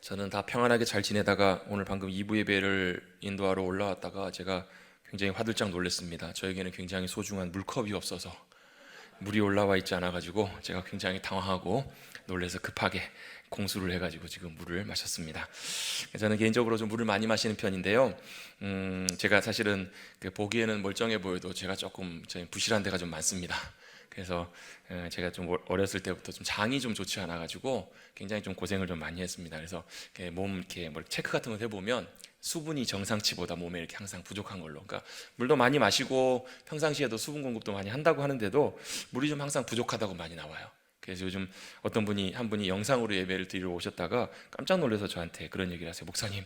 저는 다 평안하게 잘 지내다가 오늘 방금 2부 예배를 인도하러 올라왔다가 제가 굉장히 화들짝 놀랐습니다. 저에게는 굉장히 소중한 물컵이 없어서 물이 올라와 있지 않아가지고 제가 굉장히 당황하고 놀라서 급하게 공수를 해가지고 지금 물을 마셨습니다. 저는 개인적으로 좀 물을 많이 마시는 편인데요. 제가 사실은 보기에는 멀쩡해 보여도 제가 조금 부실한 데가 좀 많습니다. 그래서 제가 좀 어렸을 때부터 좀 장이 좀 좋지 않아 가지고 굉장히 좀 고생을 좀 많이 했습니다. 그래서 몸 이렇게 뭐 체크 같은 거 해보면 수분이 정상치보다 몸에 이렇게 항상 부족한 걸로. 그러니까 물도 많이 마시고 평상시에도 수분 공급도 많이 한다고 하는데도 물이 좀 항상 부족하다고 많이 나와요. 그래서 요즘 어떤 분이 한 분이 영상으로 예배를 드리러 오셨다가 깜짝 놀라서 저한테 그런 얘기를 하세요. 목사님,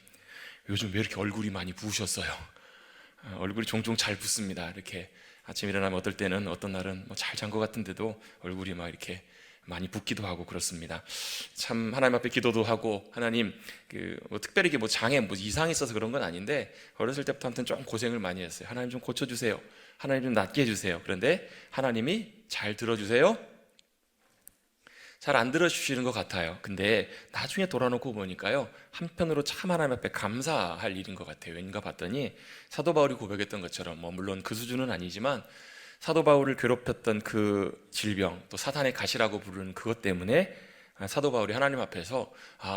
요즘 왜 이렇게 얼굴이 많이 부으셨어요? 얼굴이 종종 잘 붓습니다. 이렇게 아침 일어나면 어떨 때는 어떤 날은 뭐 잘 잔 것 같은데도 얼굴이 막 이렇게 많이 붓기도 하고 그렇습니다. 참 하나님 앞에 기도도 하고 하나님 뭐 특별히 뭐 장에 뭐 이상이 있어서 그런 건 아닌데 어렸을 때부터 아무튼 좀 고생을 많이 했어요. 하나님 좀 고쳐주세요. 하나님 좀 낫게 해주세요. 그런데 하나님이 잘 들어주세요. 잘 안 들어주시는 것 같아요. 근데 나중에 돌아놓고 보니까요, 한편으로 참 하나님 앞에 감사할 일인 것 같아요. 왠가 봤더니 사도 바울이 고백했던 것처럼 뭐 물론 그 수준은 아니지만 사도 바울을 괴롭혔던 그 질병, 또 사탄의 가시라고 부르는 그것 때문에 사도 바울이 하나님 앞에서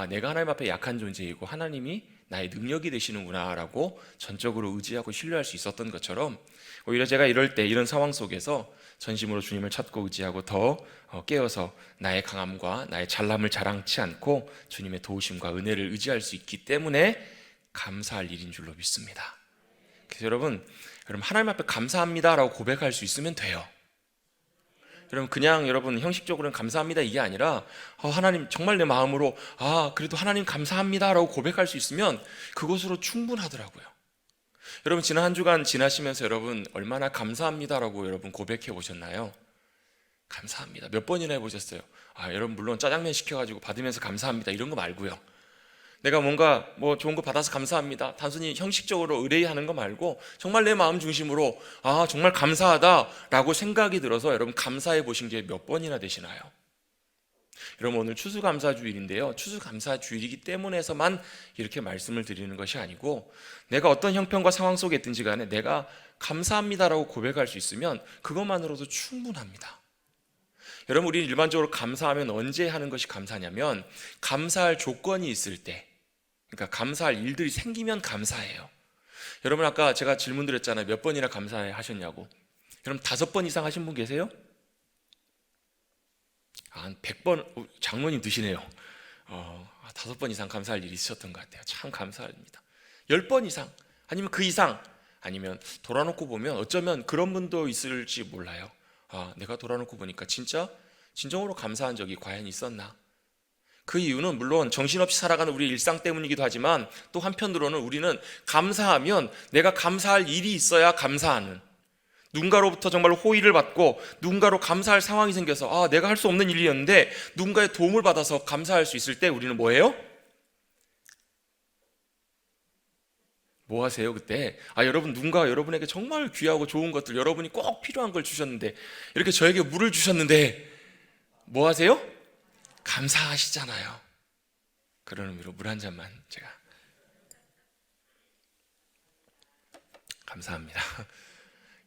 내가 하나님 앞에 약한 존재이고 하나님이 나의 능력이 되시는구나 라고 전적으로 의지하고 신뢰할 수 있었던 것처럼, 오히려 제가 이럴 때 이런 상황 속에서 전심으로 주님을 찾고 의지하고 더 깨어서 나의 강함과 나의 잘남을 자랑치 않고 주님의 도우심과 은혜를 의지할 수 있기 때문에 감사할 일인 줄로 믿습니다. 그래서 여러분 하나님 앞에 감사합니다라고 고백할 수 있으면 돼요. 여러분 그냥 여러분 형식적으로는 감사합니다 이게 아니라 하나님 정말 내 마음으로 그래도 하나님 감사합니다라고 고백할 수 있으면 그것으로 충분하더라고요. 여러분 지난 한 주간 지나시면서 여러분 얼마나 감사합니다라고 여러분 고백해 보셨나요? 감사합니다 몇 번이나 해보셨어요? 여러분 물론 짜장면 시켜가지고 받으면서 감사합니다 이런 거 말고요, 내가 뭔가 뭐 좋은 거 받아서 감사합니다 단순히 형식적으로 의뢰하는 거 말고 정말 내 마음 중심으로 정말 감사하다라고 생각이 들어서 여러분 감사해 보신 게 몇 번이나 되시나요? 여러분 오늘 추수감사주일인데요, 추수감사주일이기 때문에서만 이렇게 말씀을 드리는 것이 아니고 내가 어떤 형편과 상황 속에 있든지 간에 내가 감사합니다라고 고백할 수 있으면 그것만으로도 충분합니다. 여러분 우리 일반적으로 감사하면 언제 하는 것이 감사냐면 감사할 조건이 있을 때, 그러니까 감사할 일들이 생기면 감사해요. 여러분 아까 제가 질문 드렸잖아요. 몇 번이나 감사하셨냐고. 여러분 5번 이상 하신 분 계세요? 한 100번, 장로님 드시네요. 5번 이상 감사할 일이 있으셨던 것 같아요. 참 감사합니다. 10번 이상 아니면 그 이상, 아니면 돌아놓고 보면 어쩌면 그런 분도 있을지 몰라요. 내가 돌아놓고 보니까 진정으로 감사한 적이 과연 있었나? 그 이유는 물론 정신없이 살아가는 우리 일상 때문이기도 하지만 또 한편으로는 우리는 감사하면 내가 감사할 일이 있어야 감사하는, 누군가로부터 정말 호의를 받고 누군가로 감사할 상황이 생겨서 내가 할 수 없는 일이었는데 누군가의 도움을 받아서 감사할 수 있을 때 우리는 뭐예요? 뭐 하세요 그때? 여러분 누군가 여러분에게 정말 귀하고 좋은 것들, 여러분이 꼭 필요한 걸 주셨는데, 이렇게 저에게 물을 주셨는데 뭐 하세요? 감사하시잖아요. 그런 의미로 물 한 잔만 제가 감사합니다.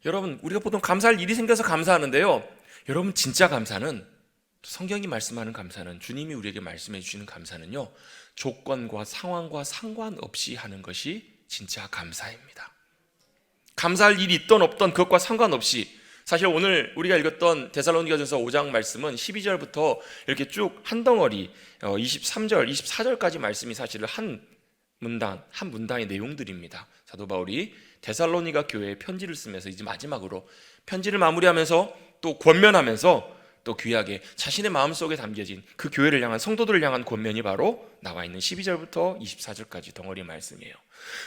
여러분 우리가 보통 감사할 일이 생겨서 감사하는데요, 여러분 진짜 감사는, 성경이 말씀하는 감사는, 주님이 우리에게 말씀해 주시는 감사는요, 조건과 상황과 상관없이 하는 것이 진짜 감사입니다. 감사할 일이 있던 없던 그것과 상관없이, 사실 오늘 우리가 읽었던 데살로니가전서 5장 말씀은 12절부터 이렇게 쭉 한 덩어리 23절, 24절까지 말씀이 사실 한 문단의 내용들입니다. 사도 바울이 데살로니가 교회에 편지를 쓰면서 이제 마지막으로 편지를 마무리하면서 또 권면하면서 또 귀하게 자신의 마음속에 담겨진 그 교회를 향한, 성도들을 향한 권면이 바로 나와 있는 12절부터 24절까지 덩어리 말씀이에요.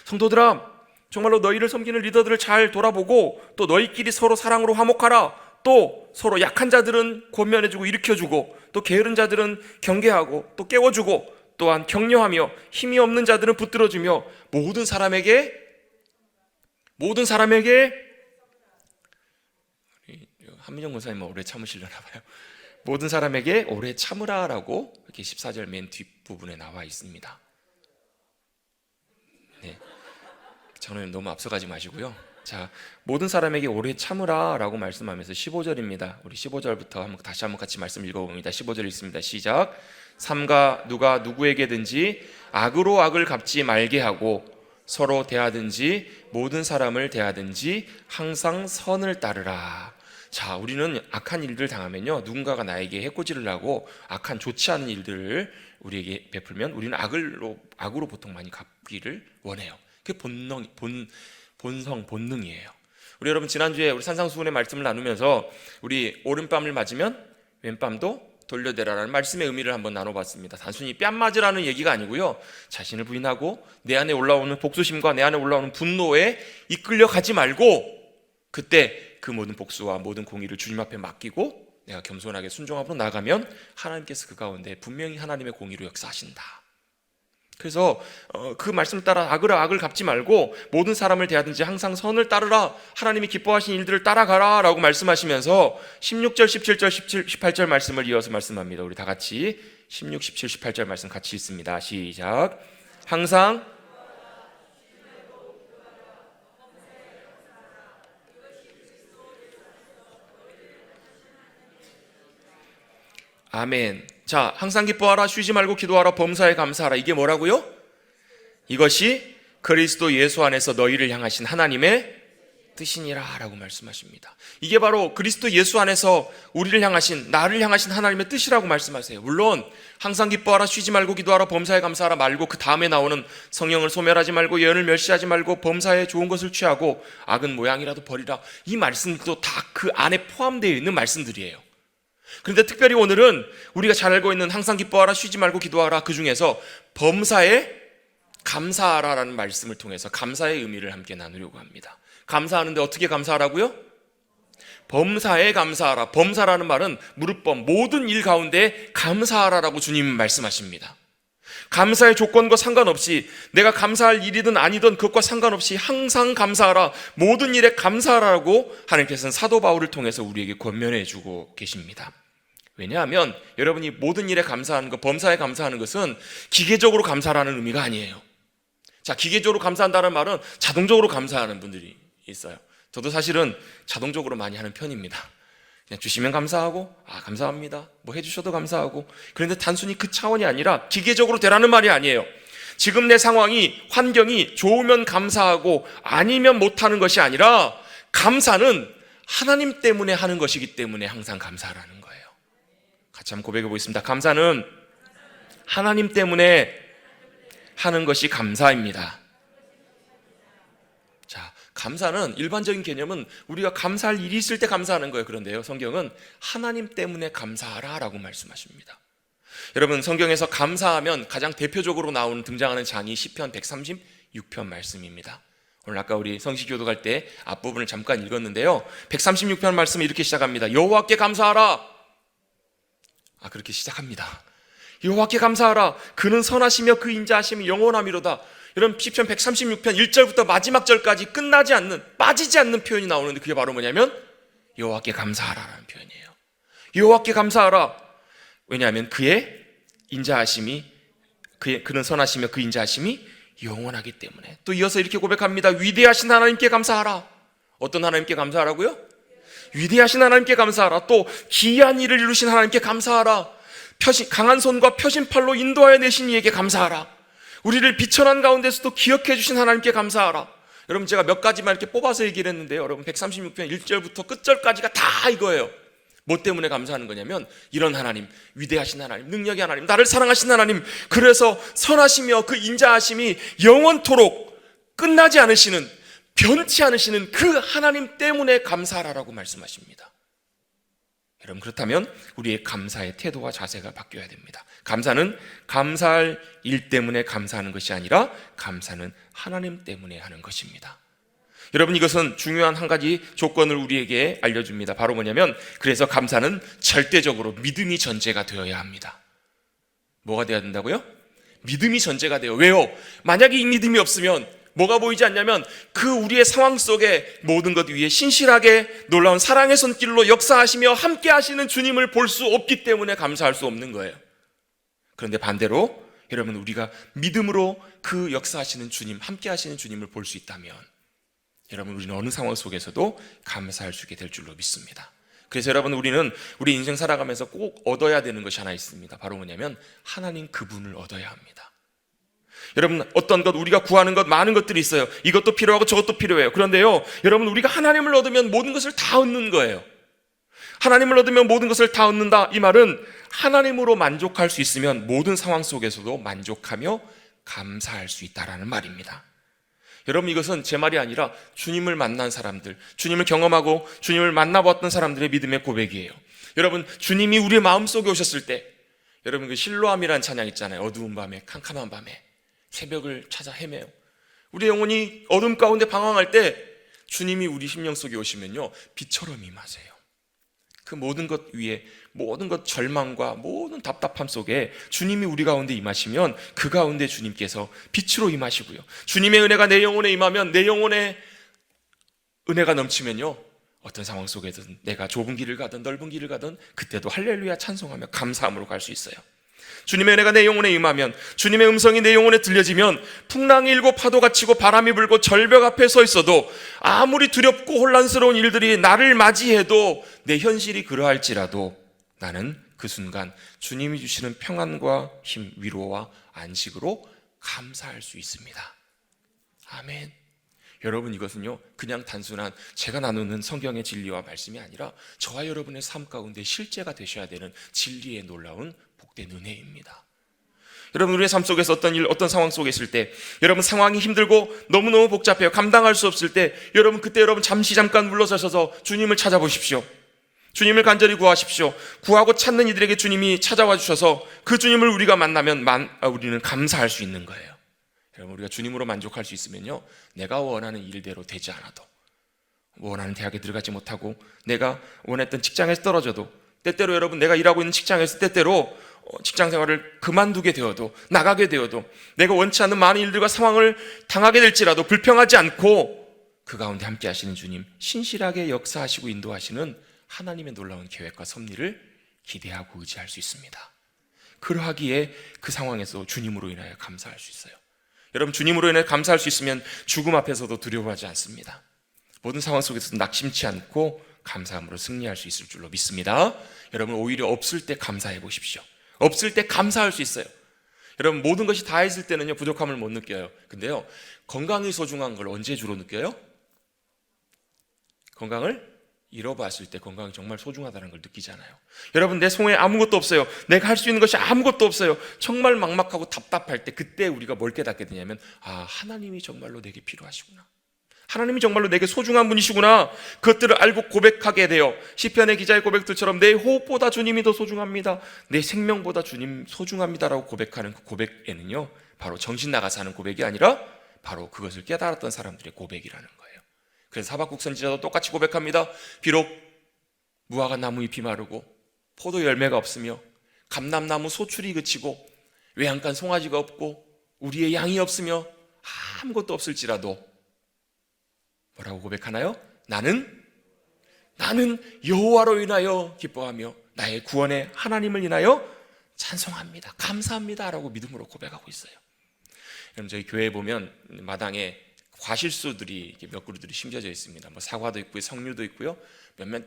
성도들아, 정말로 너희를 섬기는 리더들을 잘 돌아보고 또 너희끼리 서로 사랑으로 화목하라. 또 서로 약한 자들은 권면해주고 일으켜주고 또 게으른 자들은 경계하고 또 깨워주고 또한 격려하며 힘이 없는 자들은 붙들어주며 모든 사람에게 한민정 권사님은 오래 참으시려나 봐요. 모든 사람에게 오래 참으라라고 이렇게 14절 맨 뒷부분에 나와 있습니다. 장로님 너무 앞서가지 마시고요. 자, 모든 사람에게 오래 참으라 라고 말씀하면서 15절입니다. 우리 15절부터 다시 한번 같이 말씀 읽어봅니다. 15절 읽습니다. 시작. 삼가 누가 누구에게든지 악으로 악을 갚지 말게 하고 서로 대하든지 모든 사람을 대하든지 항상 선을 따르라. 자, 우리는 악한 일들 당하면요, 누군가가 나에게 해코지를 하고 악한 좋지 않은 일들을 우리에게 베풀면 우리는 악으로 보통 많이 갚기를 원해요. 그게 본능이에요. 우리 여러분, 지난주에 우리 산상수훈의 말씀을 나누면서 우리 오른뺨을 맞으면 왼뺨도 돌려대라라는 말씀의 의미를 한번 나눠봤습니다. 단순히 뺨 맞으라는 얘기가 아니고요, 자신을 부인하고 내 안에 올라오는 복수심과 내 안에 올라오는 분노에 이끌려 가지 말고 그때 그 모든 복수와 모든 공의를 주님 앞에 맡기고 내가 겸손하게 순종함으로 나아가면 하나님께서 그 가운데 분명히 하나님의 공의로 역사하신다. 그래서 그 말씀을 따라 악을 갚지 말고 모든 사람을 대하든지 항상 선을 따르라. 하나님이 기뻐하신 일들을 따라가라 라고 말씀하시면서 16절, 17절, 18절 말씀을 이어서 말씀합니다. 우리 다 같이 16, 17, 18절 말씀 같이 읽습니다. 시작. 항상 아멘. 자, 항상 기뻐하라, 쉬지 말고 기도하라, 범사에 감사하라. 이게 뭐라고요? 이것이 그리스도 예수 안에서 너희를 향하신 하나님의 뜻이니라 라고 말씀하십니다. 이게 바로 그리스도 예수 안에서 우리를 향하신, 나를 향하신 하나님의 뜻이라고 말씀하세요. 물론 항상 기뻐하라, 쉬지 말고 기도하라, 범사에 감사하라 말고 그 다음에 나오는 성령을 소멸하지 말고 예언을 멸시하지 말고 범사에 좋은 것을 취하고 악은 모양이라도 버리라, 이 말씀도 다 그 안에 포함되어 있는 말씀들이에요. 그런데 특별히 오늘은 우리가 잘 알고 있는 항상 기뻐하라, 쉬지 말고 기도하라, 그 중에서 범사에 감사하라라는 말씀을 통해서 감사의 의미를 함께 나누려고 합니다. 감사하는데 어떻게 감사하라고요? 범사에 감사하라. 범사라는 말은 무릇범, 모든 일 가운데 감사하라라고 주님은 말씀하십니다. 감사의 조건과 상관없이, 내가 감사할 일이든 아니든 그것과 상관없이 항상 감사하라, 모든 일에 감사하라고 하나님께서는 사도 바울을 통해서 우리에게 권면해 주고 계십니다. 왜냐하면 여러분이 모든 일에 감사하는 것, 범사에 감사하는 것은 기계적으로 감사라는 의미가 아니에요. 자, 기계적으로 감사한다는 말은 자동적으로 감사하는 분들이 있어요. 저도 사실은 자동적으로 많이 하는 편입니다. 그냥 주시면 감사하고, 감사합니다, 뭐 해주셔도 감사하고. 그런데 단순히 그 차원이 아니라 기계적으로 되라는 말이 아니에요. 지금 내 상황이, 환경이 좋으면 감사하고 아니면 못하는 것이 아니라, 감사는 하나님 때문에 하는 것이기 때문에 항상 감사하라는 거예요. 같이 한번 고백해 보겠습니다. 감사는 하나님 때문에 하는 것이 감사입니다. 자, 감사는 일반적인 개념은 우리가 감사할 일이 있을 때 감사하는 거예요. 그런데요, 성경은 하나님 때문에 감사하라 라고 말씀하십니다. 여러분, 성경에서 감사하면 가장 대표적으로 등장하는 장이 시편 136편 말씀입니다. 오늘 아까 우리 성시교도 갈 때 앞부분을 잠깐 읽었는데요, 136편 말씀이 이렇게 시작합니다. 여호와께 감사하라. 그렇게 시작합니다. 여호와께 감사하라. 그는 선하시며 그 인자하심이 영원하미로다. 여러분, 시편 136편 1절부터 마지막 절까지 끝나지 않는, 빠지지 않는 표현이 나오는데 그게 바로 뭐냐면 여호와께 감사하라라는 표현이에요. 여호와께 감사하라. 왜냐하면 그의 인자하심이, 그는 선하시며 그 인자하심이 영원하기 때문에. 또 이어서 이렇게 고백합니다. 위대하신 하나님께 감사하라. 어떤 하나님께 감사하라고요? 위대하신 하나님께 감사하라. 또 기이한 일을 이루신 하나님께 감사하라. 강한 손과 펴신 팔로 인도하여 내신 이에게 감사하라. 우리를 비천한 가운데서도 기억해 주신 하나님께 감사하라. 여러분, 제가 몇 가지만 이렇게 뽑아서 얘기를 했는데요, 여러분 136편 1절부터 끝절까지가 다 이거예요. 뭐 때문에 감사하는 거냐면, 이런 하나님, 위대하신 하나님, 능력의 하나님, 나를 사랑하신 하나님, 그래서 선하시며 그 인자하심이 영원토록 끝나지 않으시는, 변치 않으시는 그 하나님 때문에 감사하라고 말씀하십니다. 여러분, 그렇다면 우리의 감사의 태도와 자세가 바뀌어야 됩니다. 감사는 감사할 일 때문에 감사하는 것이 아니라 감사는 하나님 때문에 하는 것입니다. 여러분, 이것은 중요한 한 가지 조건을 우리에게 알려줍니다. 바로 뭐냐면, 그래서 감사는 절대적으로 믿음이 전제가 되어야 합니다. 뭐가 되어야 된다고요? 믿음이 전제가 돼요. 왜요? 만약에 이 믿음이 없으면 뭐가 보이지 않냐면, 그 우리의 상황 속에 모든 것 위에 신실하게 놀라운 사랑의 손길로 역사하시며 함께 하시는 주님을 볼 수 없기 때문에 감사할 수 없는 거예요. 그런데 반대로 여러분, 우리가 믿음으로 그 역사하시는 주님, 함께 하시는 주님을 볼 수 있다면 여러분, 우리는 어느 상황 속에서도 감사할 수 있게 될 줄로 믿습니다. 그래서 여러분, 우리는 우리 인생 살아가면서 꼭 얻어야 되는 것이 하나 있습니다. 바로 뭐냐면 하나님 그분을 얻어야 합니다. 여러분, 어떤 것, 우리가 구하는 것, 많은 것들이 있어요. 이것도 필요하고 저것도 필요해요. 그런데요, 여러분, 우리가 하나님을 얻으면 모든 것을 다 얻는 거예요. 하나님을 얻으면 모든 것을 다 얻는다, 이 말은 하나님으로 만족할 수 있으면 모든 상황 속에서도 만족하며 감사할 수 있다라는 말입니다. 여러분, 이것은 제 말이 아니라 주님을 만난 사람들, 주님을 경험하고 주님을 만나봤던 사람들의 믿음의 고백이에요. 여러분, 주님이 우리의 마음속에 오셨을 때, 여러분, 그 실로암이라는 찬양 있잖아요. 어두운 밤에, 캄캄한 밤에 새벽을 찾아 헤매요. 우리 영혼이 어둠 가운데 방황할 때 주님이 우리 심령 속에 오시면요, 빛처럼 임하세요. 그 모든 것 위에, 모든 것 절망과 모든 답답함 속에 주님이 우리 가운데 임하시면 그 가운데 주님께서 빛으로 임하시고요, 주님의 은혜가 내 영혼에 임하면, 내 영혼에 은혜가 넘치면요, 어떤 상황 속에든 내가 좁은 길을 가든 넓은 길을 가든 그때도 할렐루야 찬송하며 감사함으로 갈 수 있어요. 주님의 은혜가 내 영혼에 임하면, 주님의 음성이 내 영혼에 들려지면 풍랑이 일고 파도가 치고 바람이 불고 절벽 앞에 서 있어도 아무리 두렵고 혼란스러운 일들이 나를 맞이해도 내 현실이 그러할지라도 나는 그 순간 주님이 주시는 평안과 힘, 위로와 안식으로 감사할 수 있습니다. 아멘. 여러분, 이것은요, 그냥 단순한 제가 나누는 성경의 진리와 말씀이 아니라 저와 여러분의 삶 가운데 실제가 되셔야 되는 진리의 놀라운 복된 은혜입니다. 여러분, 우리의 삶 속에서 어떤 일, 어떤 상황 속에 있을 때, 여러분 상황이 힘들고 너무너무 복잡해요. 감당할 수 없을 때, 여러분 그때 여러분 잠깐 물러서셔서 주님을 찾아보십시오. 주님을 간절히 구하십시오. 구하고 찾는 이들에게 주님이 찾아와 주셔서 그 주님을 우리가 만나면 우리는 감사할 수 있는 거예요. 여러분, 우리가 주님으로 만족할 수 있으면요, 내가 원하는 일대로 되지 않아도, 원하는 대학에 들어가지 못하고 내가 원했던 직장에서 떨어져도, 때때로 여러분 내가 일하고 있는 직장에서 때때로 직장 생활을 그만두게 되어도, 나가게 되어도, 내가 원치 않는 많은 일들과 상황을 당하게 될지라도 불평하지 않고 그 가운데 함께 하시는 주님, 신실하게 역사하시고 인도하시는 하나님의 놀라운 계획과 섭리를 기대하고 의지할 수 있습니다. 그러하기에 그 상황에서 주님으로 인하여 감사할 수 있어요. 여러분, 주님으로 인해 감사할 수 있으면 죽음 앞에서도 두려워하지 않습니다. 모든 상황 속에서도 낙심치 않고 감사함으로 승리할 수 있을 줄로 믿습니다. 여러분, 오히려 없을 때 감사해 보십시오. 없을 때 감사할 수 있어요. 여러분, 모든 것이 다 있을 때는요, 부족함을 못 느껴요. 근데요, 건강이 소중한 걸 언제 주로 느껴요? 건강을 잃어봤을 때 건강이 정말 소중하다는 걸 느끼잖아요. 여러분, 내 손에 아무것도 없어요. 내가 할 수 있는 것이 아무것도 없어요. 정말 막막하고 답답할 때, 그때 우리가 뭘 깨닫게 되냐면, 하나님이 정말로 내게 필요하시구나, 하나님이 정말로 내게 소중한 분이시구나, 그것들을 알고 고백하게 돼요. 시편의 기자의 고백들처럼 내 호흡보다 주님이 더 소중합니다, 내 생명보다 주님 소중합니다라고 고백하는 그 고백에는요, 바로 정신 나가서 하는 고백이 아니라 바로 그것을 깨달았던 사람들의 고백이라는 거예요. 그래서 하박국 선지자도 똑같이 고백합니다. 비록 무화과 나무 잎이 마르고 포도 열매가 없으며 감람나무 소출이 그치고 외양간 송아지가 없고 우리의 양이 없으며 아무것도 없을지라도 뭐라고 고백하나요? 나는 여호와로 인하여 기뻐하며 나의 구원의 하나님을 인하여 찬송합니다, 감사합니다 라고 믿음으로 고백하고 있어요. 여러분, 저희 교회에 보면 마당에 과실수들이 몇 그루들이 심겨져 있습니다. 뭐 사과도 있고요, 석류도 있고요, 몇몇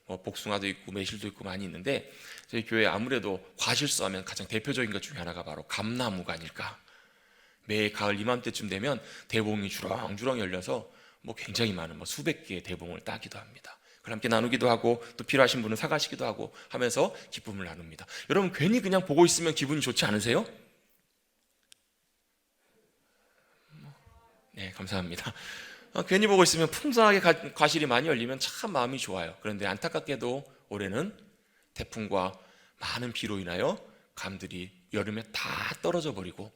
복숭아도 있고 매실도 있고 많이 있는데, 저희 교회 아무래도 과실수 하면 가장 대표적인 것 중에 하나가 바로 감나무가 아닐까. 매 가을 이맘때쯤 되면 대봉이 주렁주렁 열려서 굉장히 많은 수백 개의 대봉을 따기도 합니다. 그걸 함께 나누기도 하고 또 필요하신 분은 사가시기도 하고 하면서 기쁨을 나눕니다. 여러분, 괜히 그냥 보고 있으면 기분이 좋지 않으세요? 네, 감사합니다. 괜히 보고 있으면 풍성하게 과실이 많이 열리면 참 마음이 좋아요. 그런데 안타깝게도 올해는 태풍과 많은 비로 인하여 감들이 여름에 다 떨어져 버리고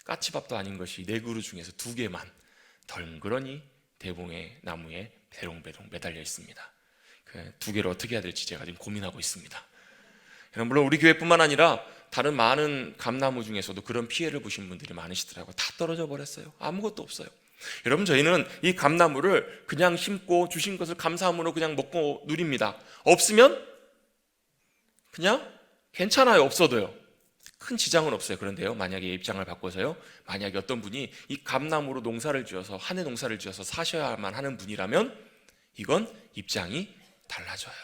까치밥도 아닌 것이 4그루 중에서 2개만 덜그러니 대봉의 나무에 배롱배롱 매달려 있습니다. 그 2개를 어떻게 해야 될지 제가 지금 고민하고 있습니다. 물론 우리 교회뿐만 아니라 다른 많은 감나무 중에서도 그런 피해를 보신 분들이 많으시더라고요. 다 떨어져 버렸어요. 아무것도 없어요. 여러분, 저희는 이 감나무를 그냥 심고 주신 것을 감사함으로 그냥 먹고 누립니다. 없으면 그냥 괜찮아요. 없어도요. 큰 지장은 없어요. 그런데요, 만약에 입장을 바꿔서요, 만약에 어떤 분이 이 감나무로 농사를 지어서 한 해 농사를 지어서 사셔야만 하는 분이라면 이건 입장이 달라져요.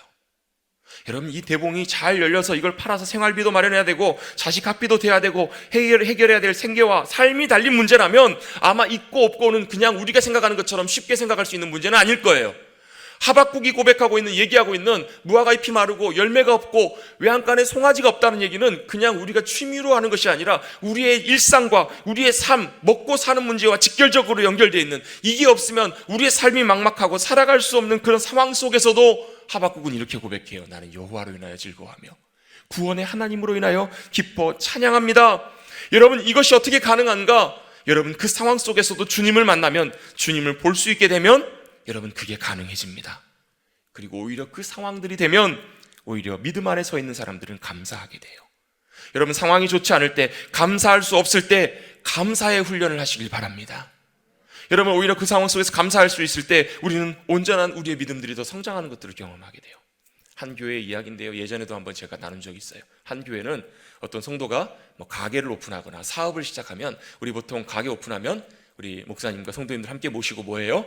여러분, 이 대봉이 잘 열려서 이걸 팔아서 생활비도 마련해야 되고 자식 학비도 돼야 되고 해결해야 될 생계와 삶이 달린 문제라면 아마 있고 없고는 그냥 우리가 생각하는 것처럼 쉽게 생각할 수 있는 문제는 아닐 거예요. 하박국이 고백하고 있는, 얘기하고 있는 무화과 잎이 마르고 열매가 없고 외양간에 송아지가 없다는 얘기는 그냥 우리가 취미로 하는 것이 아니라 우리의 일상과 우리의 삶, 먹고 사는 문제와 직결적으로 연결되어 있는, 이게 없으면 우리의 삶이 막막하고 살아갈 수 없는 그런 상황 속에서도 하박국은 이렇게 고백해요. 나는 여호와로 인하여 즐거워하며 구원의 하나님으로 인하여 기뻐 찬양합니다. 여러분, 이것이 어떻게 가능한가? 여러분, 그 상황 속에서도 주님을 만나면, 주님을 볼 수 있게 되면 여러분, 그게 가능해집니다. 그리고 오히려 그 상황들이 되면 오히려 믿음 안에 서 있는 사람들은 감사하게 돼요. 여러분, 상황이 좋지 않을 때, 감사할 수 없을 때 감사의 훈련을 하시길 바랍니다. 여러분, 오히려 그 상황 속에서 감사할 수 있을 때 우리는 온전한 우리의 믿음들이 더 성장하는 것들을 경험하게 돼요. 한 교회의 이야기인데요, 예전에도 한번 제가 나눈 적이 있어요. 한 교회는 어떤 성도가 가게를 오픈하거나 사업을 시작하면, 우리 보통 가게 오픈하면 우리 목사님과 성도님들 함께 모시고 뭐해요?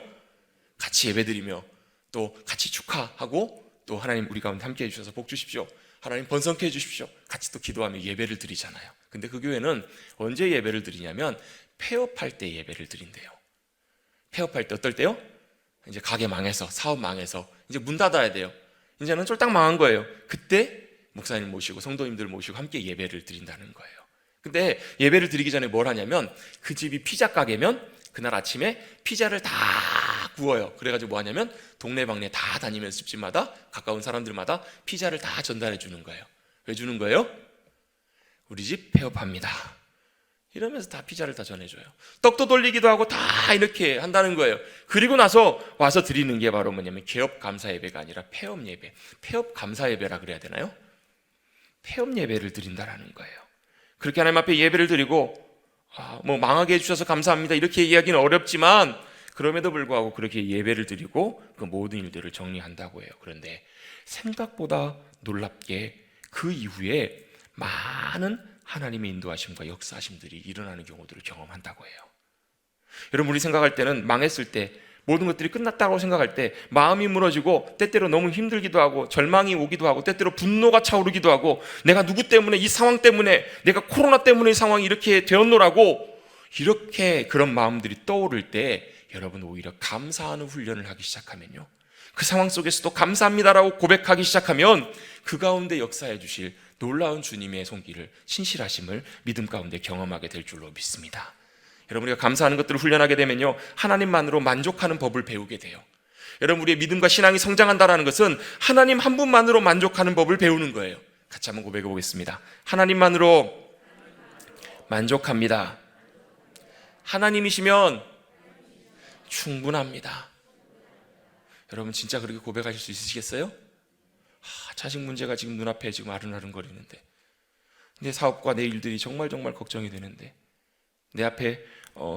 같이 예배드리며 또 같이 축하하고, 또 하나님 우리 가운데 함께 해주셔서 복 주십시오, 하나님 번성케 해주십시오, 같이 또 기도하며 예배를 드리잖아요. 근데 그 교회는 언제 예배를 드리냐면 폐업할 때 예배를 드린대요. 폐업할 때 어떨 때요? 이제 가게 망해서, 사업 망해서 이제 문 닫아야 돼요. 이제는 쫄딱 망한 거예요. 그때 목사님 모시고 성도님들 모시고 함께 예배를 드린다는 거예요. 근데 예배를 드리기 전에 뭘 하냐면, 그 집이 피자 가게면 그날 아침에 피자를 다 구워요. 그래가지고 뭐 하냐면 동네방네 다 다니면서 집집마다, 가까운 사람들마다 피자를 다 전달해 주는 거예요. 왜 주는 거예요? 우리 집 폐업합니다 이러면서 다 피자를 다 전해줘요. 떡도 돌리기도 하고 다 이렇게 한다는 거예요. 그리고 나서 와서 드리는 게 바로 뭐냐면 개업 감사 예배가 아니라 폐업 예배, 폐업 감사 예배라 그래야 되나요? 폐업 예배를 드린다라는 거예요. 그렇게 하나님 앞에 예배를 드리고, 망하게 해주셔서 감사합니다 이렇게 이야기는 어렵지만, 그럼에도 불구하고 그렇게 예배를 드리고 그 모든 일들을 정리한다고 해요. 그런데 생각보다 놀랍게 그 이후에 많은 하나님의 인도하심과 역사하심들이 일어나는 경우들을 경험한다고 해요. 여러분, 우리 생각할 때는 망했을 때, 모든 것들이 끝났다고 생각할 때 마음이 무너지고 때때로 너무 힘들기도 하고 절망이 오기도 하고 때때로 분노가 차오르기도 하고, 내가 누구 때문에, 이 상황 때문에, 내가 코로나 때문에 이 상황이 이렇게 되었노라고, 이렇게 그런 마음들이 떠오를 때 여러분, 오히려 감사하는 훈련을 하기 시작하면요, 그 상황 속에서도 감사합니다라고 고백하기 시작하면 그 가운데 역사해 주실 놀라운 주님의 손길을, 신실하심을 믿음 가운데 경험하게 될 줄로 믿습니다. 여러분, 우리가 감사하는 것들을 훈련하게 되면요, 하나님만으로 만족하는 법을 배우게 돼요. 여러분, 우리의 믿음과 신앙이 성장한다는 것은 하나님 한 분만으로 만족하는 법을 배우는 거예요. 같이 한번 고백해 보겠습니다. 하나님만으로 만족합니다. 하나님이시면 충분합니다. 여러분, 진짜 그렇게 고백하실 수 있으시겠어요? 자식 문제가 지금 눈앞에 지금 아른아른거리는데, 내 사업과 내 일들이 정말 걱정이 되는데, 내 앞에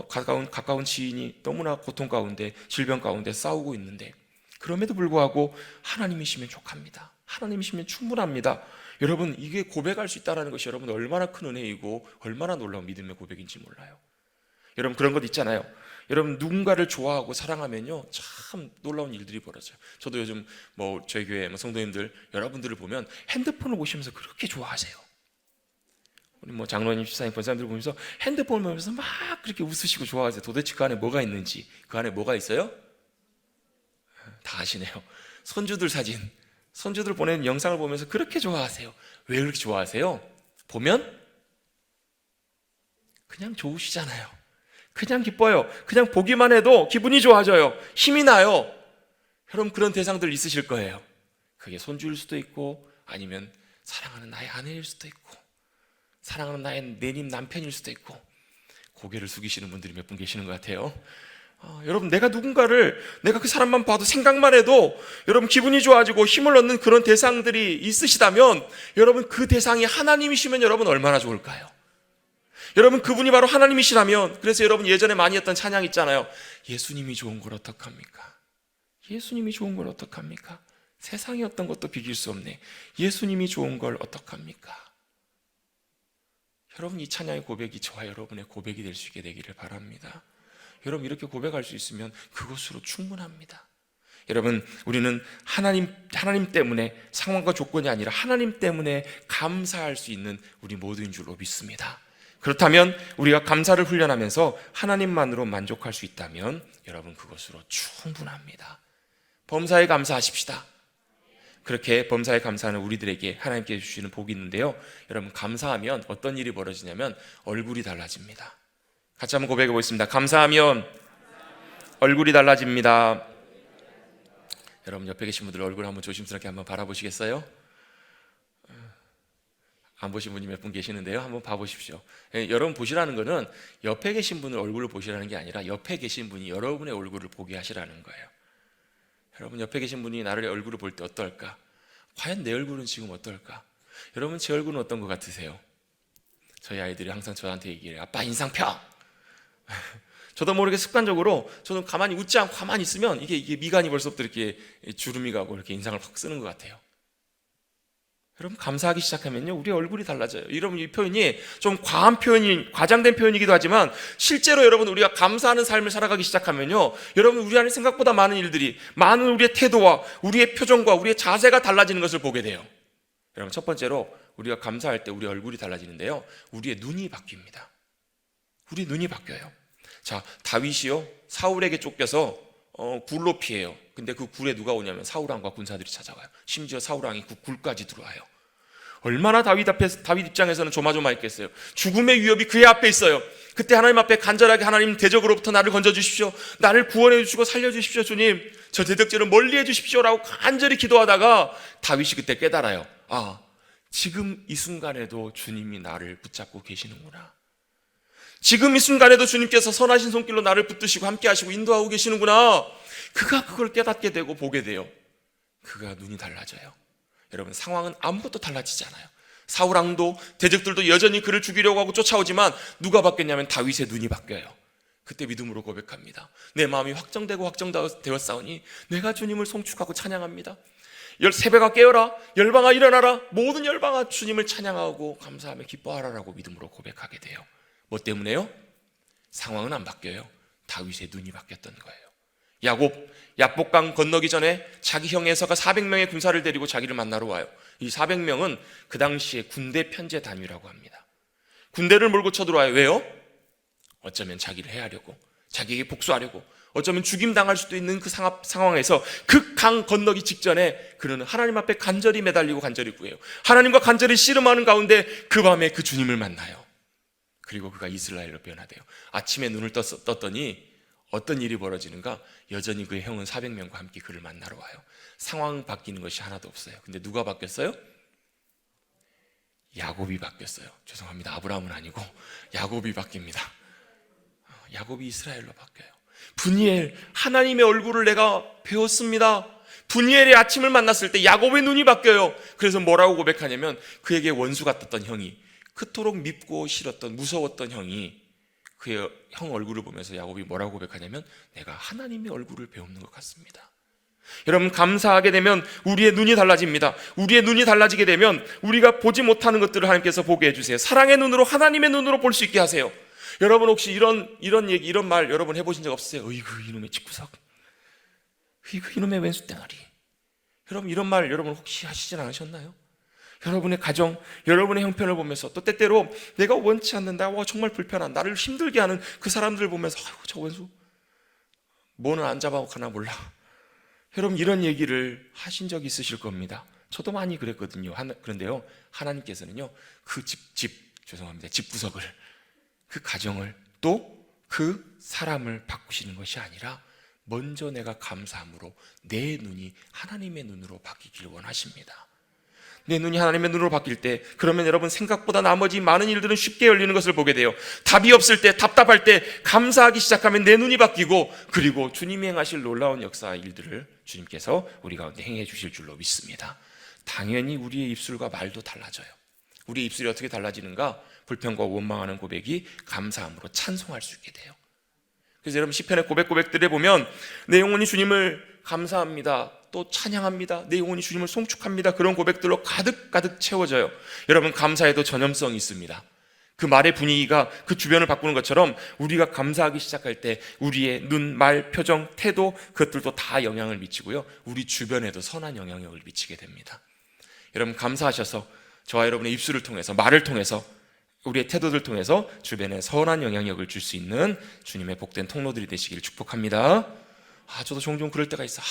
가까운 지인이 너무나 고통 가운데, 질병 가운데 싸우고 있는데, 그럼에도 불구하고 하나님이시면 족합니다, 하나님이시면 충분합니다. 여러분, 이게 고백할 수 있다는 것이 여러분 얼마나 큰 은혜이고 얼마나 놀라운 믿음의 고백인지 몰라요. 여러분, 그런 것 있잖아요. 여러분, 누군가를 좋아하고 사랑하면요, 참 놀라운 일들이 벌어져요. 저도 요즘 저희 교회 성도님들 여러분들을 보면 핸드폰을 보시면서 그렇게 좋아하세요. 우리 장로님, 집사님, 권사님들 보면서 핸드폰을 보면서 막 그렇게 웃으시고 좋아하세요. 도대체 그 안에 뭐가 있는지, 그 안에 뭐가 있어요? 다 아시네요. 손주들 사진, 손주들 보내는 영상을 보면서 그렇게 좋아하세요. 왜 그렇게 좋아하세요? 보면 그냥 좋으시잖아요. 그냥 기뻐요. 그냥 보기만 해도 기분이 좋아져요. 힘이 나요. 여러분, 그런 대상들 있으실 거예요. 그게 손주일 수도 있고, 아니면 사랑하는 나의 아내일 수도 있고, 사랑하는 나의 내님 남편일 수도 있고, 고개를 숙이시는 분들이 몇 분 계시는 것 같아요. 여러분, 내가 그 사람만 봐도, 생각만 해도 여러분 기분이 좋아지고 힘을 얻는 그런 대상들이 있으시다면, 여러분 그 대상이 하나님이시면 여러분 얼마나 좋을까요? 여러분, 그분이 바로 하나님이시라면, 그래서 여러분 예전에 많이 했던 찬양 있잖아요. 예수님이 좋은 걸 어떡합니까? 예수님이 좋은 걸 어떡합니까? 세상의 어떤 것도 비길 수 없네. 예수님이 좋은 걸 어떡합니까? 여러분, 이 찬양의 고백이 저와 여러분의 고백이 될 수 있게 되기를 바랍니다. 여러분, 이렇게 고백할 수 있으면 그것으로 충분합니다. 여러분, 우리는 하나님 때문에, 상황과 조건이 아니라 하나님 때문에 감사할 수 있는 우리 모두인 줄로 믿습니다. 그렇다면 우리가 감사를 훈련하면서 하나님만으로 만족할 수 있다면 여러분, 그것으로 충분합니다. 범사에 감사하십시다. 그렇게 범사에 감사하는 우리들에게 하나님께 주시는 복이 있는데요, 여러분, 감사하면 어떤 일이 벌어지냐면 얼굴이 달라집니다. 같이 한번 고백해 보겠습니다. 감사하면 얼굴이 달라집니다. 여러분, 옆에 계신 분들 얼굴 한번 조심스럽게 한번 바라보시겠어요? 안 보신 분이 몇 분 계시는데요, 한번 봐보십시오. 여러분, 보시라는 것은 옆에 계신 분을 얼굴을 보시라는 게 아니라 옆에 계신 분이 여러분의 얼굴을 보게 하시라는 거예요. 여러분, 옆에 계신 분이 나를 얼굴을 볼 때 어떨까? 과연 내 얼굴은 지금 어떨까? 여러분, 제 얼굴은 어떤 것 같으세요? 저희 아이들이 항상 저한테 얘기해요. 아빠 인상 펴! 저도 모르게 습관적으로 저는 가만히 웃지 않고 가만히 있으면 이게 미간이 벌써부터 이렇게 주름이 가고 이렇게 인상을 확 쓰는 것 같아요. 여러분, 감사하기 시작하면요, 우리 얼굴이 달라져요. 여러분, 이 표현이 좀 과한 표현이, 과장된 표현이기도 하지만 실제로 여러분, 우리가 감사하는 삶을 살아가기 시작하면요, 여러분, 우리 안에 생각보다 많은 일들이, 많은 우리의 태도와 우리의 표정과 우리의 자세가 달라지는 것을 보게 돼요. 여러분, 첫 번째로 우리가 감사할 때 우리 얼굴이 달라지는데요, 우리의 눈이 바뀝니다. 우리 눈이 바뀌어요. 자, 다윗이요, 사울에게 쫓겨서 굴로 피해요. 근데 그 굴에 누가 오냐면 사울왕과 군사들이 찾아와요. 심지어 사울왕이 그 굴까지 들어와요. 얼마나 다윗 입장에서는 조마조마했겠어요. 죽음의 위협이 그의 앞에 있어요. 그때 하나님 앞에 간절하게, 하나님, 대적으로부터 나를 건져주십시오. 나를 구원해 주시고 살려주십시오. 주님, 저 대적죄를 멀리해 주십시오라고 간절히 기도하다가 다윗이 그때 깨달아요. 아, 지금 이 순간에도 주님이 나를 붙잡고 계시는구나. 지금 이 순간에도 주님께서 선하신 손길로 나를 붙드시고 함께 하시고 인도하고 계시는구나. 그가 그걸 깨닫게 되고 보게 돼요. 그가 눈이 달라져요. 여러분, 상황은 아무것도 달라지지 않아요. 사울왕도 대적들도 여전히 그를 죽이려고 하고 쫓아오지만 누가 바뀌었냐면 다윗의 눈이 바뀌어요. 그때 믿음으로 고백합니다. 내 마음이 확정되고 확정되었사오니 내가 주님을 송축하고 찬양합니다. 새벽아 깨어라, 열방아 일어나라, 모든 열방아 주님을 찬양하고 감사하며 기뻐하라라고 믿음으로 고백하게 돼요. 뭐 때문에요? 상황은 안 바뀌어요. 다윗의 눈이 바뀌었던 거예요. 야복강 건너기 전에 자기 형 에서가 400명의 군사를 데리고 자기를 만나러 와요. 이 400명은 그 당시에 군대 편제 단위라고 합니다. 군대를 몰고 쳐들어와요. 왜요? 어쩌면 자기를 해하려고, 자기에게 복수하려고, 어쩌면 죽임당할 수도 있는 그 상황에서 그 강 건너기 직전에 그는 하나님 앞에 간절히 매달리고 간절히 구해요. 하나님과 간절히 씨름하는 가운데 그 밤에 그 주님을 만나요. 그리고 그가 이스라엘로 변화돼요. 아침에 눈을 떴더니 어떤 일이 벌어지는가? 여전히 그의 형은 400명과 함께 그를 만나러 와요. 상황 바뀌는 것이 하나도 없어요. 근데 누가 바뀌었어요? 야곱이 바뀌었어요. 죄송합니다. 아브라함은 아니고 야곱이 바뀝니다. 야곱이 이스라엘로 바뀌어요. 분이엘, 하나님의 얼굴을 내가 배웠습니다. 분이엘의 아침을 만났을 때 야곱의 눈이 바뀌어요. 그래서 뭐라고 고백하냐면 그에게 원수 같았던 형이, 그토록 밉고 싫었던, 무서웠던 형이 그의 형 얼굴을 보면서 야곱이 뭐라고 고백하냐면 내가 하나님의 얼굴을 배우는 것 같습니다. 여러분, 감사하게 되면 우리의 눈이 달라집니다. 우리의 눈이 달라지게 되면 우리가 보지 못하는 것들을 하나님께서 보게 해주세요. 사랑의 눈으로, 하나님의 눈으로 볼 수 있게 하세요. 여러분, 혹시 이런 얘기, 이런 말 여러분 해보신 적 없으세요? 어이구, 이놈의 집구석, 어이구, 이놈의 왼수 땡아리. 여러분, 이런 말 여러분 혹시 하시진 않으셨나요? 여러분의 가정, 여러분의 형편을 보면서, 또 때때로 내가 원치 않는다, 와 정말 불편한, 나를 힘들게 하는 그 사람들을 보면서 아이고, 저 원수 뭐는 안 잡아가나 몰라. 여러분, 이런 얘기를 하신 적이 있으실 겁니다. 저도 많이 그랬거든요. 그런데요, 하나님께서는요, 그 집구석을, 그 가정을, 또 그 사람을 바꾸시는 것이 아니라 먼저 내가 감사함으로 내 눈이 하나님의 눈으로 바뀌길 원하십니다. 내 눈이 하나님의 눈으로 바뀔 때, 그러면 여러분, 생각보다 나머지 많은 일들은 쉽게 열리는 것을 보게 돼요. 답이 없을 때, 답답할 때 감사하기 시작하면 내 눈이 바뀌고, 그리고 주님이 행하실 놀라운 역사 일들을 주님께서 우리 가운데 행해 주실 줄로 믿습니다. 당연히 우리의 입술과 말도 달라져요. 우리의 입술이 어떻게 달라지는가? 불평과 원망하는 고백이 감사함으로 찬송할 수 있게 돼요. 그래서 여러분, 시편의 고백들에 보면 내 영혼이 주님을 감사합니다, 또 찬양합니다, 내 영혼이 주님을 송축합니다, 그런 고백들로 가득 채워져요. 여러분, 감사에도 전염성이 있습니다. 그 말의 분위기가 그 주변을 바꾸는 것처럼 우리가 감사하기 시작할 때 우리의 눈, 말, 표정, 태도, 그것들도 다 영향을 미치고요, 우리 주변에도 선한 영향력을 미치게 됩니다. 여러분, 감사하셔서 저와 여러분의 입술을 통해서, 말을 통해서, 우리의 태도들 통해서 주변에 선한 영향력을 줄 수 있는 주님의 복된 통로들이 되시기를 축복합니다. 저도 종종 그럴 때가 있어.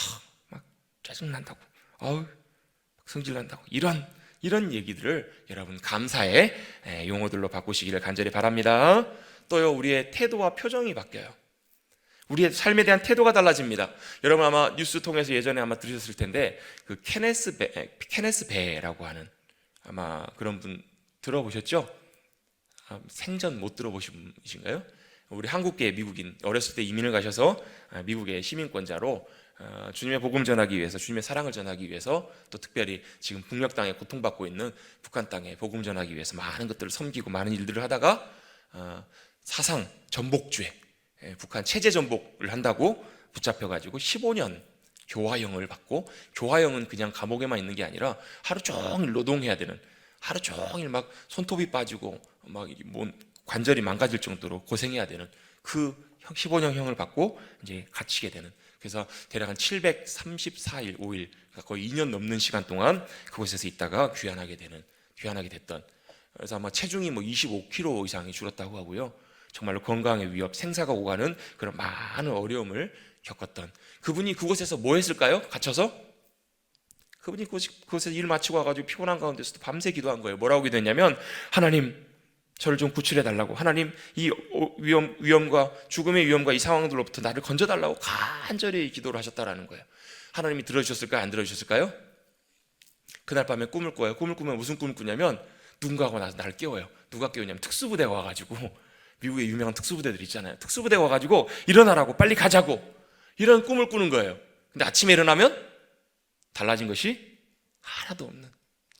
막 짜증난다고, 성질난다고, 이런 얘기들을 여러분 감사의 용어들로 바꾸시기를 간절히 바랍니다. 또요, 우리의 태도와 표정이 바뀌어요. 우리의 삶에 대한 태도가 달라집니다. 여러분 아마 뉴스 통해서 예전에 아마 들으셨을 텐데, 그 케네스 베라고 하는, 아마 그런 분 들어보셨죠? 생전 못 들어보신 분이신가요? 우리 한국계 미국인, 어렸을 때 이민을 가셔서 미국의 시민권자로 주님의 복음 전하기 위해서, 주님의 사랑을 전하기 위해서, 또 특별히 지금 북녘 땅에 고통받고 있는 북한 땅에 복음 전하기 위해서 많은 것들을 섬기고 많은 일들을 하다가 사상 전복주의, 북한 체제 전복을 한다고 붙잡혀가지고 15년 교화형을 받고, 교화형은 그냥 감옥에만 있는 게 아니라 하루 종일 노동해야 되는, 하루 종일 막 손톱이 빠지고 막 관절이 망가질 정도로 고생해야 되는 그 15년형을 받고 이제 갇히게 되는, 그래서 대략 한 734일, 5일, 그러니까 거의 2년 넘는 시간 동안 그곳에서 있다가 귀환하게 됐던, 그래서 아마 체중이 25kg 이상이 줄었다고 하고요, 정말로 건강의 위협, 생사가 오가는 그런 많은 어려움을 겪었던 그분이 그곳에서 뭐 했을까요? 갇혀서? 그분이 그곳에서 일 마치고 와가지고 피곤한 가운데서도 밤새 기도한 거예요. 뭐라고 기도했냐면, 하나님, 저를 좀 구출해 달라고, 하나님, 이 위험과 죽음의 위험과 이 상황들로부터 나를 건져달라고 간절히 기도를 하셨다라는 거예요. 하나님이 들어주셨을까요? 안 들어주셨을까요? 그날 밤에 꿈을 꿔요. 꿈을 꾸면 무슨 꿈을 꾸냐면, 누군가가 와서 나를 깨워요. 누가 깨우냐면 특수부대가 와가지고, 미국의 유명한 특수부대들 있잖아요. 특수부대가 와가지고 일어나라고, 빨리 가자고, 이런 꿈을 꾸는 거예요. 근데 아침에 일어나면 달라진 것이 하나도 없는,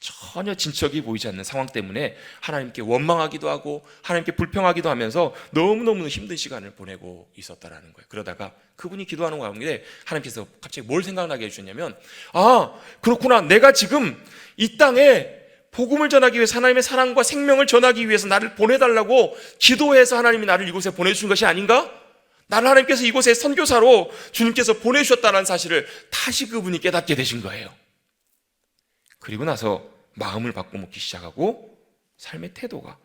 전혀 진척이 보이지 않는 상황 때문에 하나님께 원망하기도 하고 하나님께 불평하기도 하면서 너무너무 힘든 시간을 보내고 있었다라는 거예요. 그러다가 그분이 기도하는 가운데 하나님께서 갑자기 뭘 생각나게 해주셨냐면, 그렇구나, 내가 지금 이 땅에 복음을 전하기 위해서, 하나님의 사랑과 생명을 전하기 위해서 나를 보내달라고 기도해서 하나님이 나를 이곳에 보내주신 것이 아닌가? 나를 하나님께서 이곳에 선교사로 주님께서 보내주셨다는 사실을 다시 그분이 깨닫게 되신 거예요. 그리고 나서 마음을 바꿔먹기 시작하고, 삶의 태도가,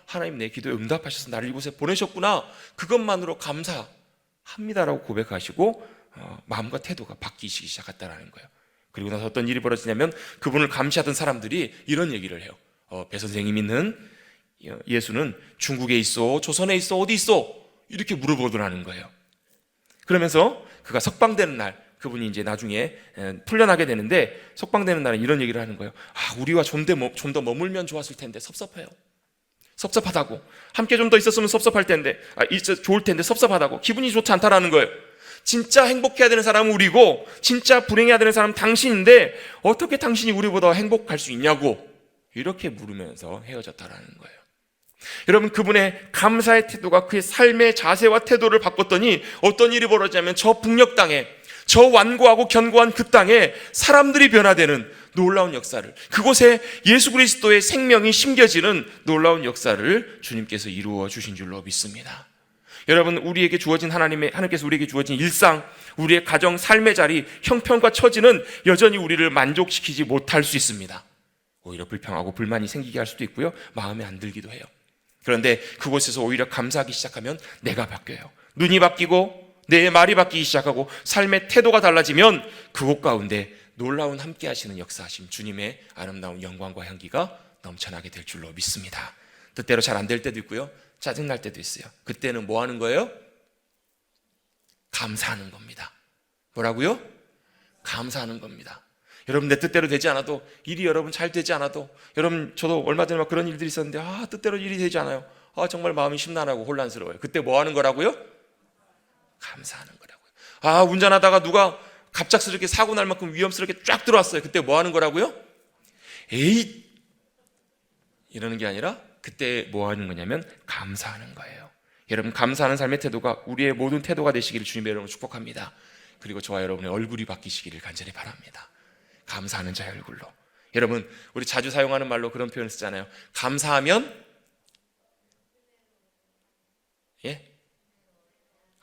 하나님 내 기도에 응답하셔서 나를 이곳에 보내셨구나, 그것만으로 감사합니다라고 고백하시고 마음과 태도가 바뀌기 시작했다는 거예요. 그리고 나서 어떤 일이 벌어지냐면, 그분을 감시하던 사람들이 이런 얘기를 해요. 배 선생님 있는 예수는 중국에 있어, 조선에 있어, 어디 있어? 이렇게 물어보더라는 거예요. 그러면서 그가 석방되는 날, 그분이 이제 나중에 풀려나게 되는데, 석방되는 날은 이런 얘기를 하는 거예요. 우리와 좀 더 머물면 좋았을 텐데 섭섭해요. 섭섭하다고. 함께 좀 더 있었으면 섭섭할 텐데, 좋을 텐데 섭섭하다고. 기분이 좋지 않다라는 거예요. 진짜 행복해야 되는 사람은 우리고, 진짜 불행해야 되는 사람은 당신인데 어떻게 당신이 우리보다 행복할 수 있냐고, 이렇게 물으면서 헤어졌다라는 거예요. 여러분, 그분의 감사의 태도가 그의 삶의 자세와 태도를 바꿨더니 어떤 일이 벌어지냐면, 저 북녘 땅에, 저 완고하고 견고한 그 땅에 사람들이 변화되는 놀라운 역사를, 그곳에 예수 그리스도의 생명이 심겨지는 놀라운 역사를 주님께서 이루어 주신 줄로 믿습니다. 여러분, 우리에게 주어진 하나님께서 우리에게 주어진 일상, 우리의 가정, 삶의 자리, 형편과 처지는 여전히 우리를 만족시키지 못할 수 있습니다. 오히려 불평하고 불만이 생기게 할 수도 있고요, 마음에 안 들기도 해요. 그런데 그곳에서 오히려 감사하기 시작하면 내가 바뀌어요. 눈이 바뀌고 내 말이 바뀌기 시작하고 삶의 태도가 달라지면 그곳 가운데 놀라운 함께 하시는 역사하심, 주님의 아름다운 영광과 향기가 넘쳐나게 될 줄로 믿습니다. 뜻대로 잘 안 될 때도 있고요, 짜증날 때도 있어요. 그때는 뭐 하는 거예요? 감사하는 겁니다. 뭐라고요? 감사하는 겁니다. 여러분, 내 뜻대로 되지 않아도, 일이 여러분 잘 되지 않아도, 여러분 저도 얼마 전에 막 그런 일들이 있었는데 뜻대로 일이 되지 않아요. 정말 마음이 심란하고 혼란스러워요. 그때 뭐 하는 거라고요? 감사하는 거라고요. 운전하다가 누가 갑작스럽게 사고 날 만큼 위험스럽게 쫙 들어왔어요. 그때 뭐 하는 거라고요? 에잇! 이러는 게 아니라 그때 뭐 하는 거냐면 감사하는 거예요. 여러분, 감사하는 삶의 태도가 우리의 모든 태도가 되시기를 주님의 이름으로 축복합니다. 그리고 저와 여러분의 얼굴이 바뀌시기를 간절히 바랍니다. 감사하는 자의 얼굴로. 여러분, 우리 자주 사용하는 말로 그런 표현을 쓰잖아요. 감사하면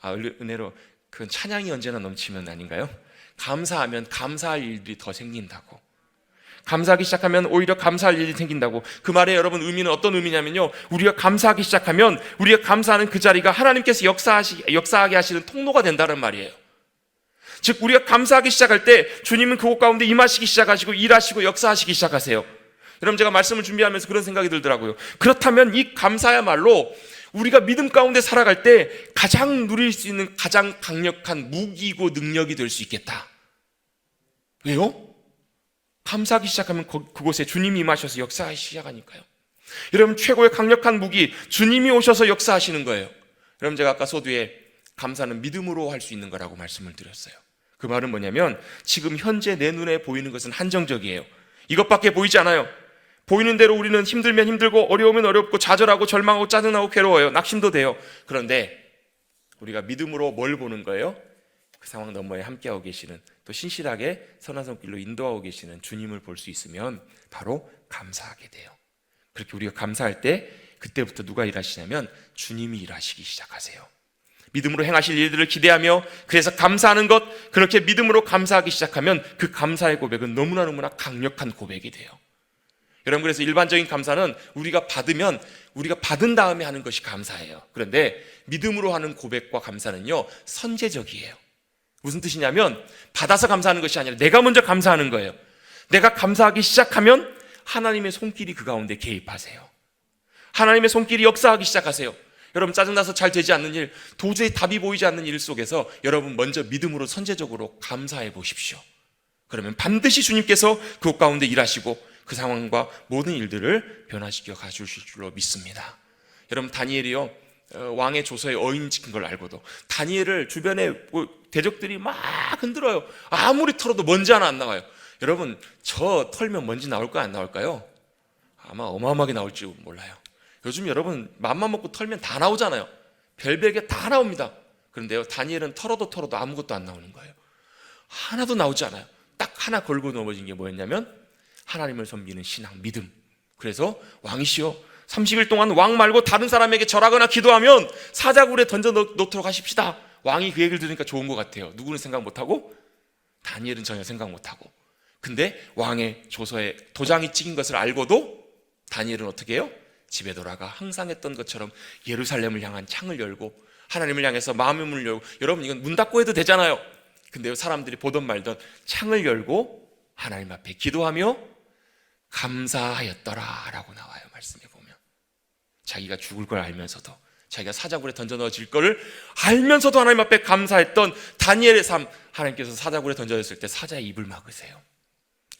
은혜로 그건 찬양이 언제나 넘치면 아닌가요? 감사하면 감사할 일들이 더 생긴다고. 감사하기 시작하면 오히려 감사할 일이 생긴다고. 그 말의 여러분 의미는 어떤 의미냐면요, 우리가 감사하기 시작하면 우리가 감사하는 그 자리가 하나님께서 역사하게 하시는 통로가 된다는 말이에요. 즉 우리가 감사하기 시작할 때 주님은 그곳 가운데 임하시기 시작하시고 일하시고 역사하시기 시작하세요. 여러분, 제가 말씀을 준비하면서 그런 생각이 들더라고요. 그렇다면 이 감사야말로 우리가 믿음 가운데 살아갈 때 가장 누릴 수 있는 가장 강력한 무기이고 능력이 될 수 있겠다. 왜요? 감사하기 시작하면 그곳에 주님이 임하셔서 역사하기 시작하니까요. 여러분, 최고의 강력한 무기, 주님이 오셔서 역사하시는 거예요. 여러분, 제가 아까 소두에 감사는 믿음으로 할 수 있는 거라고 말씀을 드렸어요. 그 말은 뭐냐면 지금 현재 내 눈에 보이는 것은 한정적이에요. 이것밖에 보이지 않아요. 보이는 대로 우리는 힘들면 힘들고 어려우면 어렵고 좌절하고 절망하고 짜증나고 괴로워요. 낙심도 돼요. 그런데 우리가 믿음으로 뭘 보는 거예요? 그 상황 너머에 함께하고 계시는, 또 신실하게 선한 손길로 인도하고 계시는 주님을 볼 수 있으면 바로 감사하게 돼요. 그렇게 우리가 감사할 때 그때부터 누가 일하시냐면 주님이 일하시기 시작하세요. 믿음으로 행하실 일들을 기대하며 그래서 감사하는 것, 그렇게 믿음으로 감사하기 시작하면 그 감사의 고백은 너무나 강력한 고백이 돼요. 여러분, 그래서 일반적인 감사는 우리가 받으면 우리가 받은 다음에 하는 것이 감사예요. 그런데 믿음으로 하는 고백과 감사는요, 선제적이에요. 무슨 뜻이냐면 받아서 감사하는 것이 아니라 내가 먼저 감사하는 거예요. 내가 감사하기 시작하면 하나님의 손길이 그 가운데 개입하세요. 하나님의 손길이 역사하기 시작하세요. 여러분, 짜증나서 잘 되지 않는 일, 도저히 답이 보이지 않는 일 속에서 여러분 먼저 믿음으로 선제적으로 감사해 보십시오. 그러면 반드시 주님께서 그곳 가운데 일하시고 그 상황과 모든 일들을 변화시켜 가주실 줄로 믿습니다. 여러분, 다니엘이요, 왕의 조서에 어인 찍힌 걸 알고도 다니엘을 주변에 대적들이 막 흔들어요. 아무리 털어도 먼지 하나 안 나와요. 여러분, 저 털면 먼지 나올까요, 안 나올까요? 아마 어마어마하게 나올지 몰라요. 요즘 여러분 맘만 먹고 털면 다 나오잖아요. 별별게 다 나옵니다. 그런데요, 다니엘은 털어도 아무것도 안 나오는 거예요. 하나도 나오지 않아요. 딱 하나 걸고 넘어진 게 뭐였냐면 하나님을 섬기는 신앙, 믿음. 그래서 왕이시여, 30일 동안 왕 말고 다른 사람에게 절하거나 기도하면 사자굴에 던져 놓도록 하십시다. 왕이 그 얘기를 들으니까 좋은 것 같아요. 누구는 생각 못하고 다니엘은 전혀 생각 못하고. 근데 왕의 조서에 도장이 찍힌 것을 알고도 다니엘은 어떻게 해요? 집에 돌아가 항상 했던 것처럼 예루살렘을 향한 창을 열고 하나님을 향해서 마음의 문을 열고, 여러분 이건 문 닫고 해도 되잖아요. 근데 사람들이 보던 말던 창을 열고 하나님 앞에 기도하며 감사하였더라 라고 나와요. 말씀해 보면 자기가 죽을 걸 알면서도, 자기가 사자굴에 던져 넣어질 거를 알면서도 하나님 앞에 감사했던 다니엘의 삶. 하나님께서 사자굴에 던져졌을 때 사자의 입을 막으세요.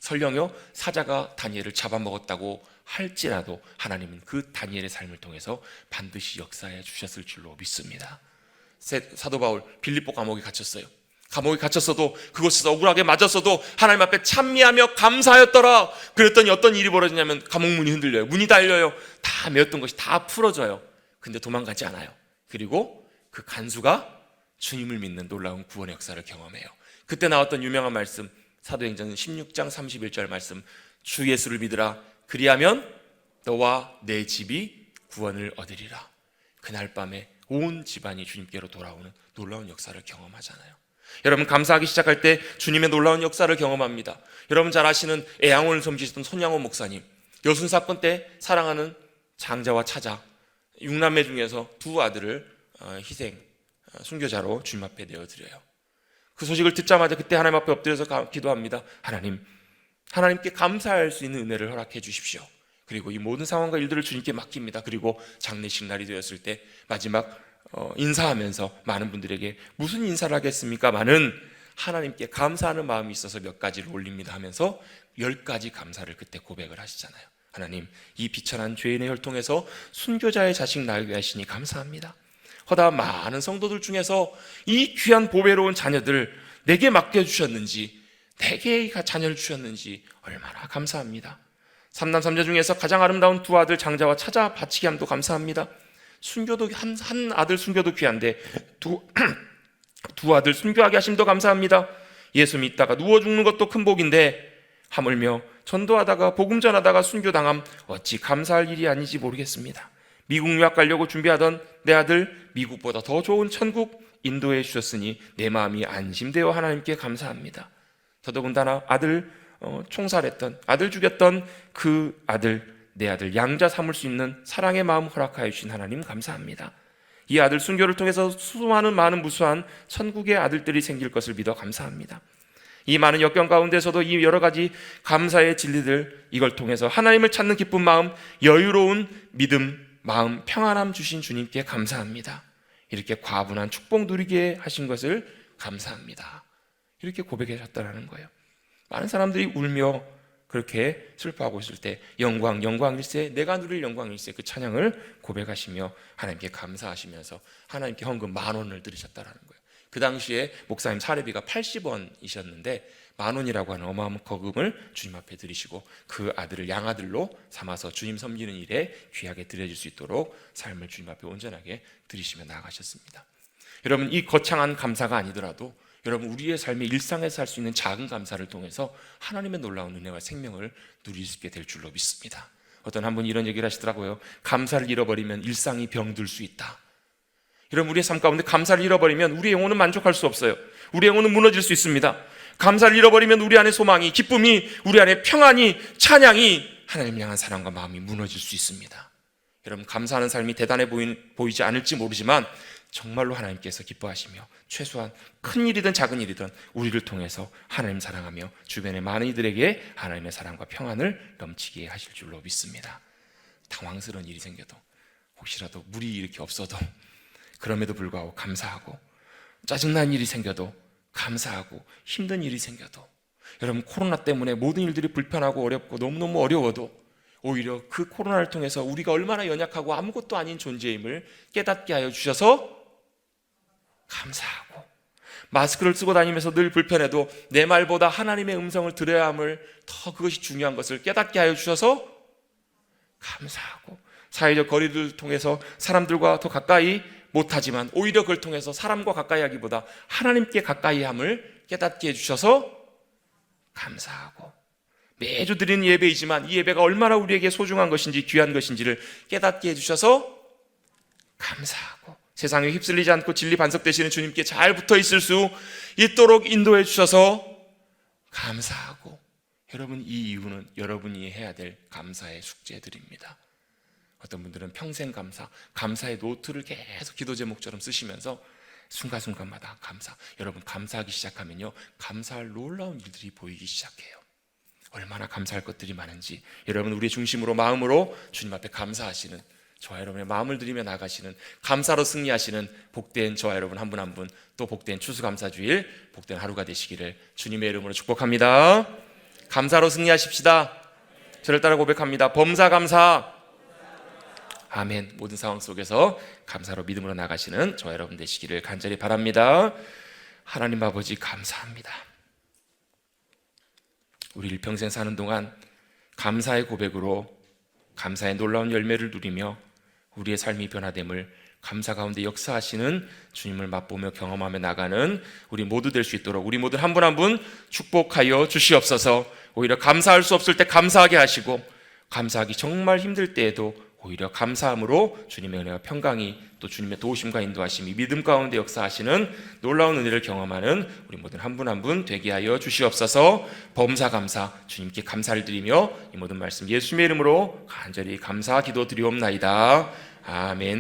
설령요, 사자가 다니엘을 잡아먹었다고 할지라도 하나님은 그 다니엘의 삶을 통해서 반드시 역사해 주셨을 줄로 믿습니다. 사도 바울 빌립보 감옥에 갇혔어요. 감옥에 갇혔어도 그곳에서 억울하게 맞았어도 하나님 앞에 찬미하며 감사하였더라. 그랬더니 어떤 일이 벌어지냐면 감옥 문이 흔들려요. 문이 달려요. 다 메었던 것이 다 풀어져요. 근데 도망가지 않아요. 그리고 그 간수가 주님을 믿는 놀라운 구원의 역사를 경험해요. 그때 나왔던 유명한 말씀, 사도행전 16장 31절 말씀, 주 예수를 믿으라. 그리하면 너와 내 집이 구원을 얻으리라. 그날 밤에 온 집안이 주님께로 돌아오는 놀라운 역사를 경험하잖아요. 여러분, 감사하기 시작할 때 주님의 놀라운 역사를 경험합니다. 여러분 잘 아시는 애양원을 섬기셨던 손양호 목사님, 여순 사건 때 사랑하는 장자와 차자 6남매 중에서 2 아들을 희생, 순교자로 주님 앞에 내어드려요. 그 소식을 듣자마자 그때 하나님 앞에 엎드려서 기도합니다. 하나님께 감사할 수 있는 은혜를 허락해 주십시오. 그리고 이 모든 상황과 일들을 주님께 맡깁니다. 그리고 장례식 날이 되었을 때 마지막 인사하면서 많은 분들에게 무슨 인사를 하겠습니까? 많은 하나님께 감사하는 마음이 있어서 몇 가지를 올립니다 하면서 10가지 감사를 그때 고백을 하시잖아요. 하나님, 이 비천한 죄인의 혈통에서 순교자의 자식 낳게 하시니 감사합니다. 허다 많은 성도들 중에서 이 귀한 보배로운 자녀들 내게 맡겨주셨는지, 내게 자녀를 주셨는지 얼마나 감사합니다. 3남 3자 중에서 가장 아름다운 2 아들 장자와 차자 바치게 함도 감사합니다. 순교도 한 아들 순교도 귀한데 두 아들 순교하게 하심도 감사합니다. 예수 믿다가 누워 죽는 것도 큰 복인데 하물며 전도하다가 복음 전하다가 순교당함 어찌 감사할 일이 아닌지 모르겠습니다. 미국 유학 가려고 준비하던 내 아들 미국보다 더 좋은 천국 인도해 주셨으니 내 마음이 안심되어 하나님께 감사합니다. 더더군다나 아들 총살했던, 아들 죽였던 그 아들, 내 아들 양자 삼을 수 있는 사랑의 마음 허락하여 주신 하나님 감사합니다. 이 아들 순교를 통해서 수많은 많은 무수한 천국의 아들들이 생길 것을 믿어 감사합니다. 이 많은 역경 가운데서도 이 여러 가지 감사의 진리들, 이걸 통해서 하나님을 찾는 기쁜 마음, 여유로운 믿음, 마음 평안함 주신 주님께 감사합니다. 이렇게 과분한 축복 누리게 하신 것을 감사합니다. 이렇게 고백하셨다는 거예요. 많은 사람들이 울며 그렇게 슬퍼하고 있을 때 영광, 영광일세, 내가 누릴 영광일세, 그 찬양을 고백하시며 하나님께 감사하시면서 하나님께 헌금 10,000원을 드리셨다는 거예요. 그 당시에 목사님 사례비가 80원이셨는데 10,000원이라고 하는 어마어마한 거금을 주님 앞에 드리시고 그 아들을 양아들로 삼아서 주님 섬기는 일에 귀하게 드려질 수 있도록 삶을 주님 앞에 온전하게 드리시며 나아가셨습니다. 여러분, 이 거창한 감사가 아니더라도 여러분, 우리의 삶의 일상에서 할 수 있는 작은 감사를 통해서 하나님의 놀라운 은혜와 생명을 누릴 수 있게 될 줄로 믿습니다. 어떤 한 분이 이런 얘기를 하시더라고요. 감사를 잃어버리면 일상이 병들 수 있다. 여러분, 우리의 삶 가운데 감사를 잃어버리면 우리의 영혼은 만족할 수 없어요. 우리의 영혼은 무너질 수 있습니다. 감사를 잃어버리면 우리 안에 소망이, 기쁨이, 우리 안에 평안이, 찬양이, 하나님을 향한 사랑과 마음이 무너질 수 있습니다. 여러분, 감사하는 삶이 대단해 보이지 않을지 모르지만 정말로 하나님께서 기뻐하시며 최소한 큰 일이든 작은 일이든 우리를 통해서 하나님 사랑하며 주변의 많은 이들에게 하나님의 사랑과 평안을 넘치게 하실 줄로 믿습니다. 당황스러운 일이 생겨도, 혹시라도 물이 이렇게 없어도 그럼에도 불구하고 감사하고, 짜증난 일이 생겨도 감사하고, 힘든 일이 생겨도, 여러분, 코로나 때문에 모든 일들이 불편하고 어렵고 너무너무 어려워도 오히려 그 코로나를 통해서 우리가 얼마나 연약하고 아무것도 아닌 존재임을 깨닫게 하여 주셔서 감사하고, 마스크를 쓰고 다니면서 늘 불편해도 내 말보다 하나님의 음성을 들어야 함을, 더 그것이 중요한 것을 깨닫게 하여 주셔서 감사하고, 사회적 거리를 통해서 사람들과 더 가까이 못하지만 오히려 그걸 통해서 사람과 가까이 하기보다 하나님께 가까이 함을 깨닫게 해주셔서 감사하고, 매주 드리는 예배이지만 이 예배가 얼마나 우리에게 소중한 것인지 귀한 것인지를 깨닫게 해주셔서 감사하고, 세상에 휩쓸리지 않고 진리 반석되시는 주님께 잘 붙어 있을 수 있도록 인도해 주셔서 감사하고, 여러분, 이 이유는 여러분이 해야 될 감사의 숙제들입니다. 어떤 분들은 평생 감사의 노트를 계속 기도 제목처럼 쓰시면서 순간순간마다 감사. 여러분, 감사하기 시작하면요, 감사할 놀라운 일들이 보이기 시작해요. 얼마나 감사할 것들이 많은지. 여러분, 우리의 중심으로, 마음으로 주님 앞에 감사하시는, 저와 여러분의 마음을 드리며 나가시는, 감사로 승리하시는 복된 저와 여러분 한 분 한 분, 또 복된 추수감사주일, 복된 하루가 되시기를 주님의 이름으로 축복합니다. 감사로 승리하십시다. 저를 따라 고백합니다. 범사감사. 아멘. 모든 상황 속에서 감사로 믿음으로 나가시는 저와 여러분 되시기를 간절히 바랍니다. 하나님 아버지, 감사합니다. 우리 일평생 사는 동안 감사의 고백으로 감사의 놀라운 열매를 누리며 우리의 삶이 변화됨을, 감사 가운데 역사하시는 주님을 맛보며 경험하며 나가는 우리 모두 될 수 있도록 우리 모두 한 분 한 분 축복하여 주시옵소서. 오히려 감사할 수 없을 때 감사하게 하시고, 감사하기 정말 힘들 때에도 오히려 감사함으로 주님의 은혜와 평강이, 또 주님의 도우심과 인도하심이 믿음 가운데 역사하시는 놀라운 은혜를 경험하는 우리 모든 한 분 한 분 되게 하여 주시옵소서. 범사감사, 주님께 감사를 드리며 이 모든 말씀 예수님의 이름으로 간절히 감사 기도 드리옵나이다. 아멘.